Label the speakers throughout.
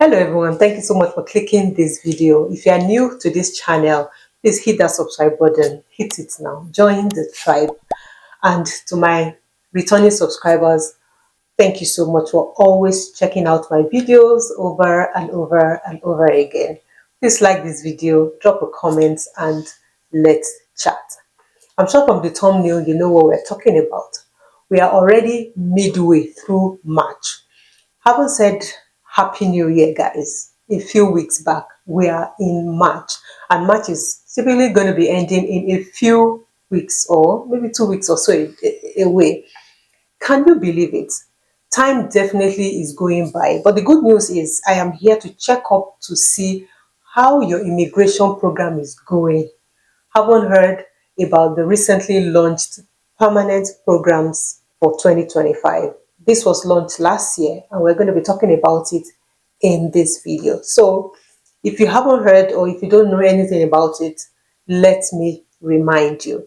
Speaker 1: Hello everyone, thank you so much for clicking this video. If you are new to this channel, please hit that subscribe button, hit it now, join the tribe. And to my returning subscribers, thank you so much for always checking out my videos over and over and over again. Please like this video, drop a comment, and let's chat. I'm sure from the thumbnail you know what we're talking about. We are already midway through March. Haven't said Happy New Year, guys. A few weeks back, we are in March, and March is typically going to be ending in a few weeks or maybe 2 weeks or so away. Can you believe it? Time definitely is going by, but the good news is I am here to check up to see how your immigration program is going. Haven't heard about the recently launched permanent programs for 2025. This was launched last year, and we're going to be talking about it in this video. So if you haven't heard or if you don't know anything about it, let me remind you.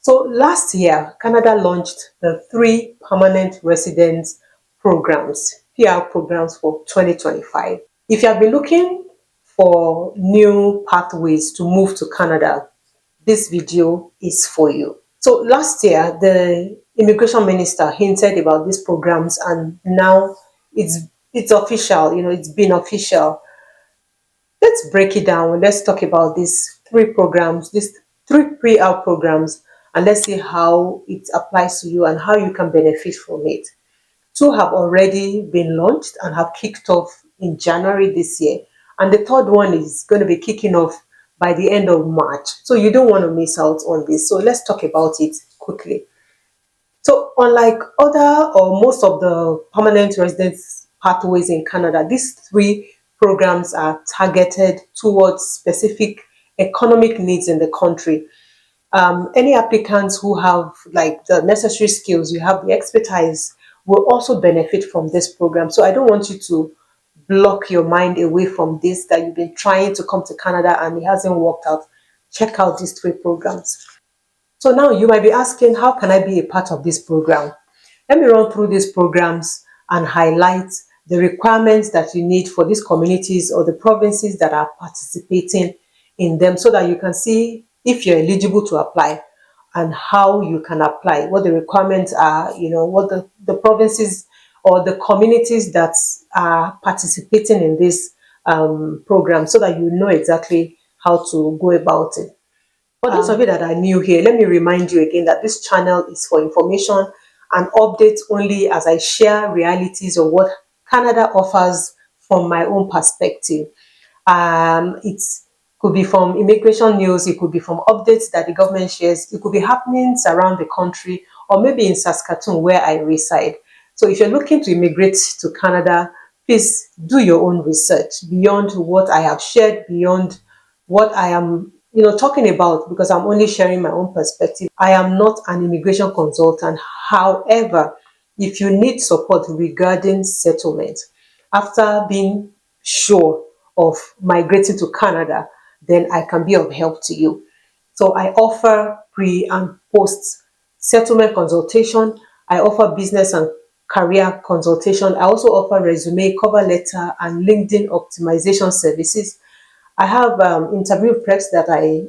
Speaker 1: So last year, Canada launched the 3 permanent residence programs, PR programs for 2025. If you have been looking for new pathways to move to Canada, this video is for you. So last year, the immigration minister hinted about these programs, and now it's official. It's been official. Let's break it down. Let's talk about these 3 programs, these 3 pre-out programs, and let's see how it applies to you and how you can benefit from it. 2 have already been launched and have kicked off in January this year, and the 3rd one is going to be kicking off by the end of March. So you don't want to miss out on this. So let's talk about it quickly. So unlike other or most of the permanent residence pathways in Canada, these 3 programs are targeted towards specific economic needs in the country. Any applicants who have like the necessary skills, you have the expertise, will also benefit from this program. So I don't want you to block your mind away from this, that you've been trying to come to Canada and it hasn't worked out. Check out these 3 programs. So now you might be asking, how can I be a part of this program? Let me run through these programs and highlight the requirements that you need for these communities or the provinces that are participating in them, so that you can see if you're eligible to apply and how you can apply, what the requirements are, what the provinces or the communities that are participating in this program, so that you know exactly how to go about it. For those of you that are new here, let me remind you again that this channel is for information and updates only, as I share realities of what Canada offers from my own perspective. It could be from immigration news, it could be from updates that the government shares, it could be happenings around the country, or maybe in Saskatoon where I reside. So if you're looking to immigrate to Canada, please do your own research beyond what I have shared, beyond what I am talking about, because I'm only sharing my own perspective. I am not an immigration consultant. However, if you need support regarding settlement after being sure of migrating to Canada, then I can be of help to you. So I offer pre and post settlement consultation. I offer business and career consultation. I also offer resume, cover letter, and LinkedIn optimization services. I have interview preps that I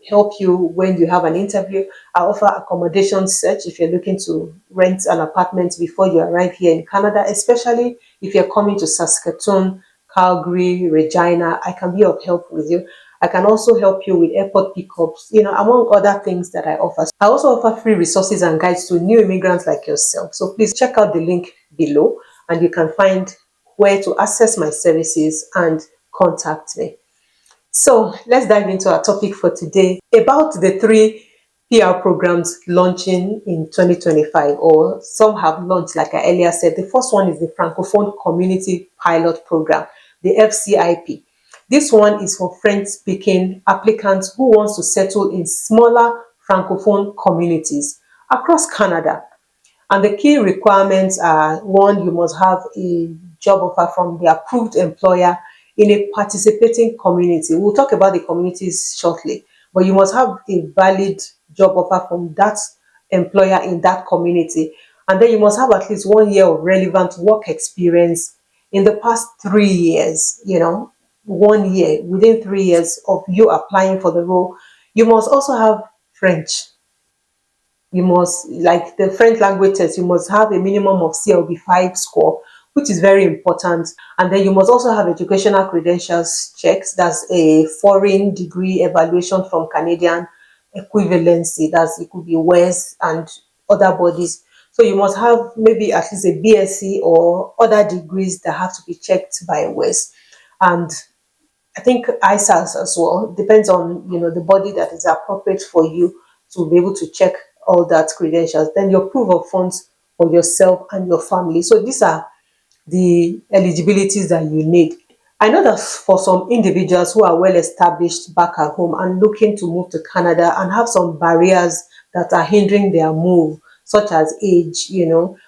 Speaker 1: help you when you have an interview. I offer accommodation search if you're looking to rent an apartment before you arrive here in Canada, especially if you're coming to Saskatoon, Calgary, Regina. I can be of help with you. I can also help you with airport pickups, among other things that I offer. I also offer free resources and guides to new immigrants like yourself. So please check out the link below and you can find where to access my services and contact me. So let's dive into our topic for today about the 3 PR programs launching in 2025, or some have launched, like I earlier said. The first one is the Francophone Community Pilot Program, the FCIP. This one is for French-speaking applicants who want to settle in smaller Francophone communities across Canada. And the key requirements are: 1, you must have a job offer from the approved employer in a participating community. We'll talk about the communities shortly, but you must have a valid job offer from that employer in that community. And then you must have at least 1 year of relevant work experience in the past 3 years, 1 year, within 3 years of you applying for the role, you must also have French. You must, like the French language test, you must have a minimum of CLB 5 score, which is very important. And then you must also have educational credentials checks. That's a foreign degree evaluation from Canadian equivalency. That's, it could be WES and other bodies. So you must have maybe at least a BSc or other degrees that have to be checked by WES. And I think ISAS as well, depends on the body that is appropriate for you to be able to check all that credentials. Then your proof of funds for yourself and your family. So these are the eligibilities that you need. I know that for some individuals who are well established back at home and looking to move to Canada and have some barriers that are hindering their move, such as age,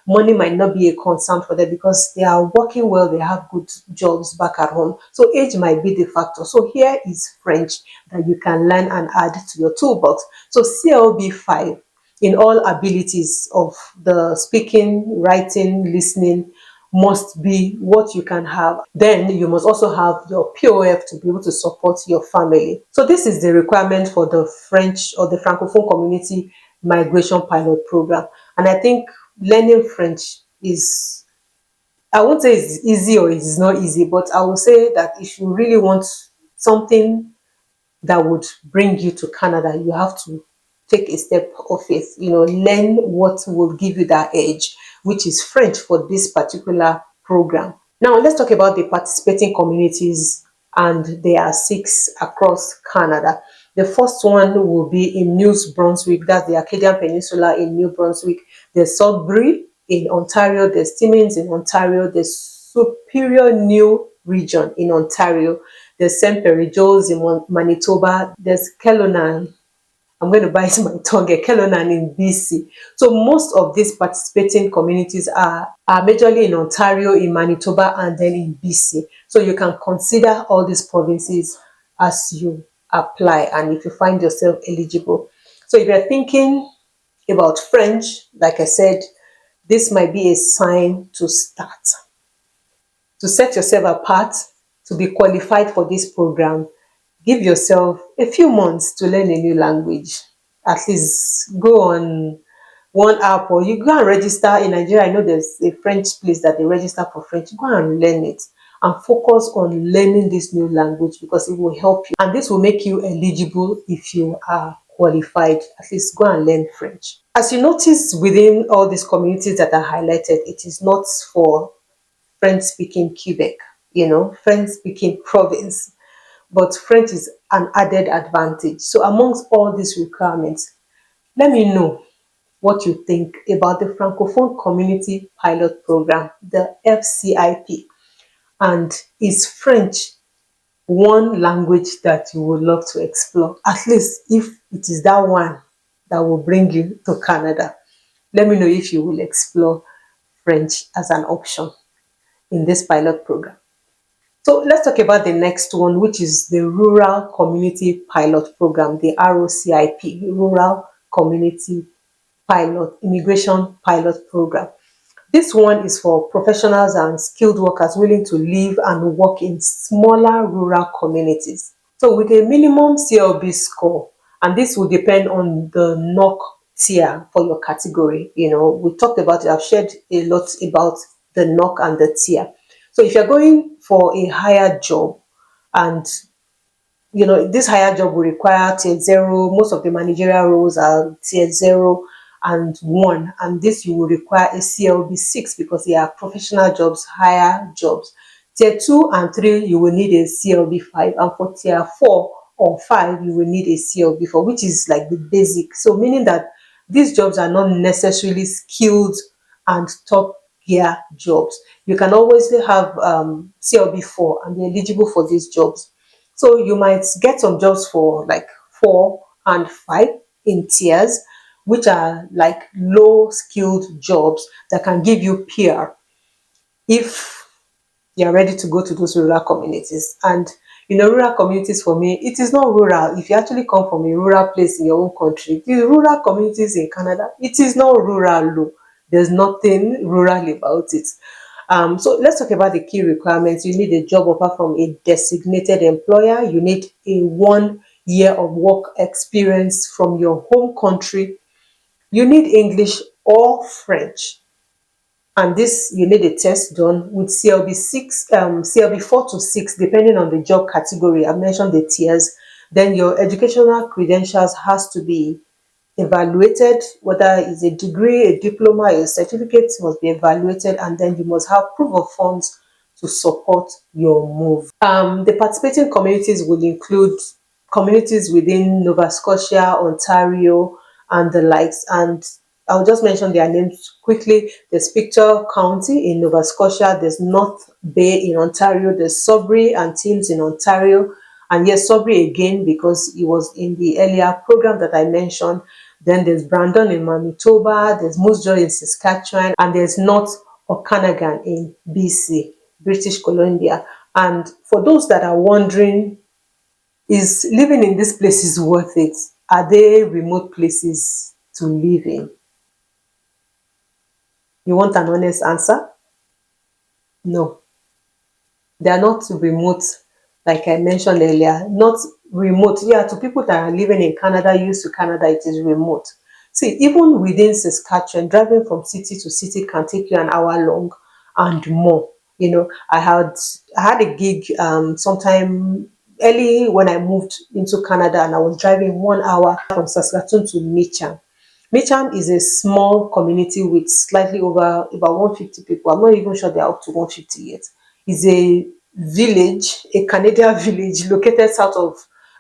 Speaker 1: money might not be a concern for them because they are working well, they have good jobs back at home. So age might be the factor. So here is French that you can learn and add to your toolbox. So CLB 5 in all abilities of the speaking, writing, listening, must be what you can have. Then you must also have your POF to be able to support your family. So this is the requirement for the French or the Francophone Community Migration Pilot Program. And I think learning French is, I won't say it's easy or it's not easy, but I will say that if you really want something that would bring you to Canada, you have to take a step of faith, learn what will give you that edge, which is French for this particular program. Now, let's talk about the participating communities, and there are 6 across Canada. The first one will be in New Brunswick, that's the Acadian Peninsula in New Brunswick. There's Sudbury in Ontario, there's Timmins in Ontario, there's Superior New Region in Ontario, there's St. Joe's in Manitoba, there's Kelowna, I'm going to bite my tongue, Kelowna in BC. So most of these participating communities are majorly in Ontario, in Manitoba, and then in BC. So you can consider all these provinces as you apply and if you find yourself eligible. So if you're thinking about French, like I said, this might be a sign to start. To set yourself apart, to be qualified for this program, give yourself a few months to learn a new language. At least go on one app, or you go and register in Nigeria. I know there's a French place that they register for French. Go and learn it and focus on learning this new language because it will help you. And this will make you eligible if you are qualified. At least go and learn French. As you notice within all these communities that are highlighted, it is not for French-speaking Quebec, French-speaking province. But French is an added advantage. So amongst all these requirements, let me know what you think about the Francophone Community Pilot Program, the FCIP. And is French one language that you would love to explore? At least if it is that one that will bring you to Canada. Let me know if you will explore French as an option in this pilot program. So let's talk about the next one, which is the Rural Community Pilot Program, the RCIP, Rural Community Immigration Pilot Program. This one is for professionals and skilled workers willing to live and work in smaller rural communities. So with a minimum CLB score, and this will depend on the NOC tier for your category. We talked about it, I've shared a lot about the NOC and the tier. So if you're going for a higher job and this higher job will require tier 0, most of the managerial roles are tier 0 and 1, and this you will require a CLB 6 because they are professional jobs, higher jobs. Tier 2 and 3 you will need a CLB 5, and for tier 4 or 5 you will need a CLB 4, which is like the basic. So meaning that these jobs are not necessarily skilled and top gear jobs. You can always have CLB 4 and be eligible for these jobs. So you might get some jobs for like 4 and 5 in tiers, which are like low skilled jobs that can give you PR if you're ready to go to those rural communities. And rural communities for me, it is not rural. If you actually come from a rural place in your own country, the rural communities in Canada, it is not rural. There's nothing rural about it. So let's talk about the key requirements. You need a job offer from a designated employer. You need a 1 year of work experience from your home country. You need English or French. And this, you need a test done with CLB 4 to 6, depending on the job category. I mentioned the tiers. Then your educational credentials has to be evaluated, whether it's a degree, a diploma, a certificate must be evaluated, and then you must have proof of funds to support your move. The participating communities would include communities within Nova Scotia, Ontario, and the likes. And I'll just mention their names quickly. There's Pictou County in Nova Scotia, there's North Bay in Ontario, there's Sudbury and Thames in Ontario, and yes, Sudbury again because it was in the earlier program that I mentioned. Then there's Brandon in Manitoba, there's Moose Jaw in Saskatchewan, and there's North Okanagan in BC, British Columbia. And for those that are wondering, is living in these places worth it? Are they remote places to live in? You want an honest answer? No. They are not remote, like I mentioned earlier. Not remote. Yeah, to people that are living in Canada, used to Canada, it is remote. See, even within Saskatchewan, driving from city to city can take you an hour long and more. I had a gig sometime early when I moved into Canada, and I was driving 1 hour from Saskatoon to Mitcham. Mitcham is a small community with slightly over about 150 people. I'm not even sure they're up to 150 yet. It's a village, a Canadian village located south of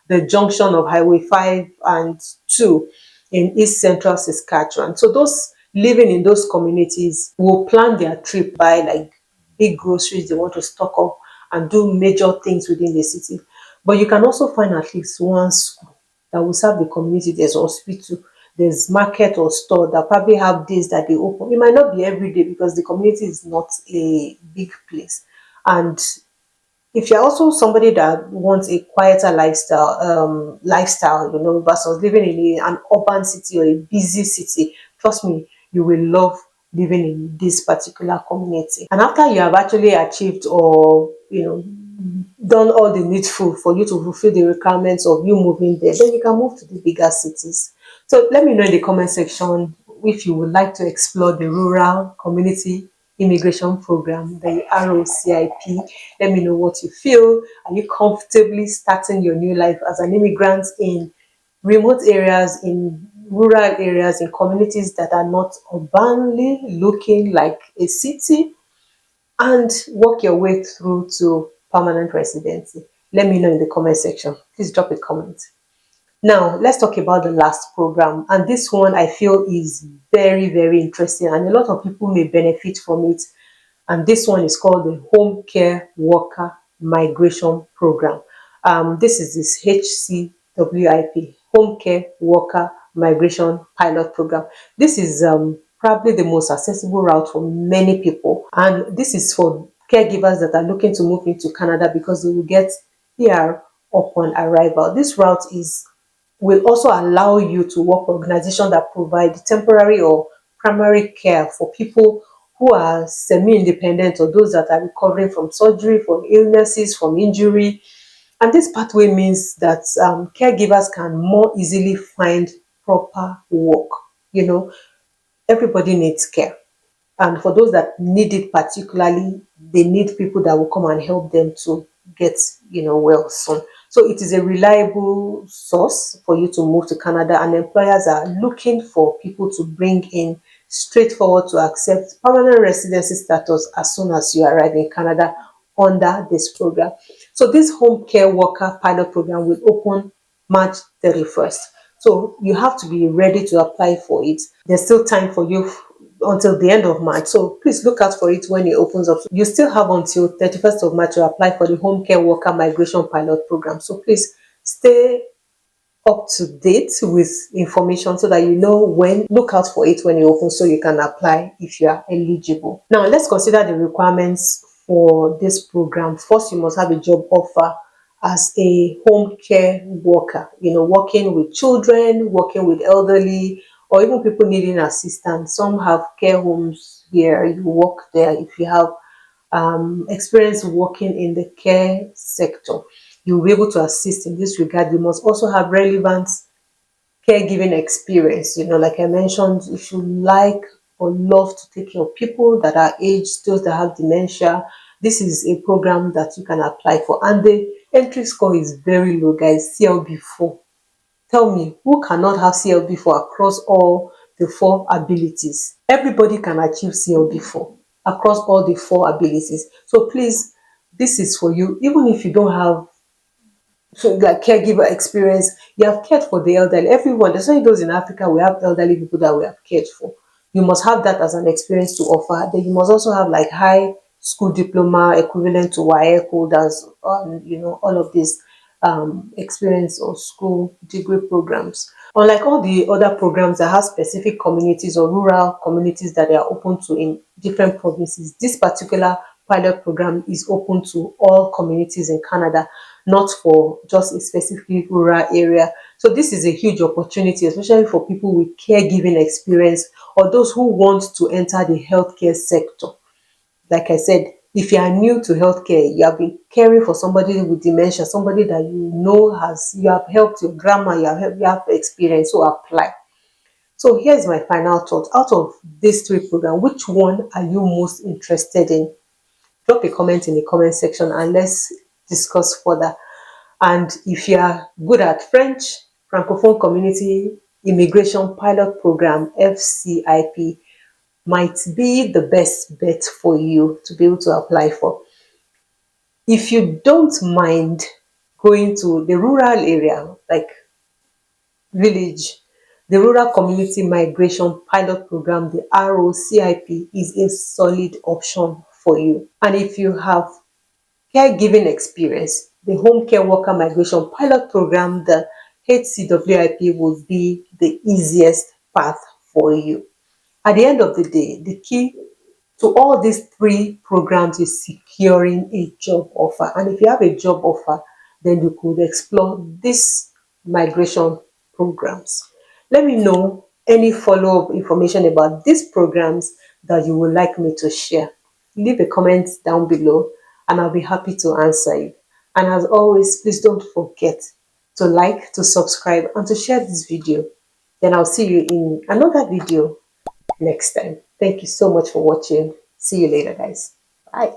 Speaker 1: the junction of Highway 5 and 2 in East Central Saskatchewan. So those living in those communities will plan their trip, buy like big groceries they want to stock up and do major things within the city. But you can also find at least one school that will serve the community. There's hospital, there's market or store that probably have days that they open. It might not be every day because the community is not a big place. And if you're also somebody that wants a quieter lifestyle, versus living in an urban city or a busy city, trust me, you will love living in this particular community. And after you have actually achieved or done all the needful for you to fulfill the requirements of you moving there, then you can move to the bigger cities. So let me know in the comment section if you would like to explore the rural community immigration program, the RCIP. Let me know what you feel. Are you comfortably starting your new life as an immigrant in remote areas, in rural areas, in communities that are not urbanly looking like a city, and work your way through to permanent residency? Let me know in the comment section. Please drop a comment. Now, let's talk about the last program. And this one I feel is very, very interesting, and a lot of people may benefit from it. And this one is called the Home Care Worker Migration Program. This is this HCWIP, Home Care Worker Migration Pilot Program. This is probably the most accessible route for many people. And this is for caregivers that are looking to move into Canada because they will get PR upon arrival. This route will also allow you to work for organizations that provide temporary or primary care for people who are semi-independent or those that are recovering from surgery, from illnesses, from injury. And this pathway means that caregivers can more easily find proper work. Everybody needs care. And for those that need it particularly, they need people that will come and help them to get, well soon. So it is a reliable source for you to move to Canada, and employers are looking for people to bring in straightforward to accept permanent residency status as soon as you arrive in Canada under this program. So this home care worker pilot program will open March 31st. So you have to be ready to apply for it. There's still time for you until the end of March. So please look out for it when it opens up. You still have until 31st of March to apply for the Home Care Worker Migration Pilot Program. So please stay up to date with information so that you know when. Look out for it when it opens so you can apply if you are eligible. Now let's consider the requirements for this program. First, you must have a job offer as a home care worker, working with children, working with elderly, or even people needing assistance. Some have care homes here, you work there if you have experience working in the care sector, you'll be able to assist in this regard. You must also have relevant caregiving experience. Like I mentioned, if you like or love to take care of people that are aged, those that have dementia, this is a program that you can apply for. And the entry score is very low, guys. CLB4. Tell me, who cannot have CLB4 across all the four abilities? Everybody can achieve CLB4 across all the four abilities. So please, this is for you. Even if you don't have like caregiver experience, you have cared for the elderly. Everyone, there's only those in Africa, we have elderly people that we have cared for. You must have that as an experience to offer. Then you must also have like high school diploma equivalent to WAEC holders, all of these experience or school degree programs. Unlike all the other programs that have specific communities or rural communities that they are open to in different provinces, this particular pilot program is open to all communities in Canada, not for just a specific rural area. So this is a huge opportunity, especially for people with caregiving experience or those who want to enter the healthcare sector. Like I said, if you are new to healthcare, you have been caring for somebody with dementia, somebody that you have helped your grandma, you have experience, so apply. So here's my final thought. Out of these three programs, which one are you most interested in? Drop a comment in the comment section and let's discuss further. And if you are good at French, Francophone Community Immigration Pilot Program, FCIP, might be the best bet for you to be able to apply for. If you don't mind going to the rural area, like village, the Rural Community Migration Pilot Program, the RCIP, is a solid option for you. And if you have caregiving experience, the Home Care Worker Migration Pilot Program, the HCWIP, will be the easiest path for you. At the end of the day, the key to all these three programs is securing a job offer. And if you have a job offer, then you could explore these migration programs. Let me know any follow-up information about these programs that you would like me to share. Leave a comment down below and I'll be happy to answer you. And as always, please don't forget to like, to subscribe, and to share this video. Then I'll see you in another video next time. Thank you so much for watching. See you later, guys. Bye.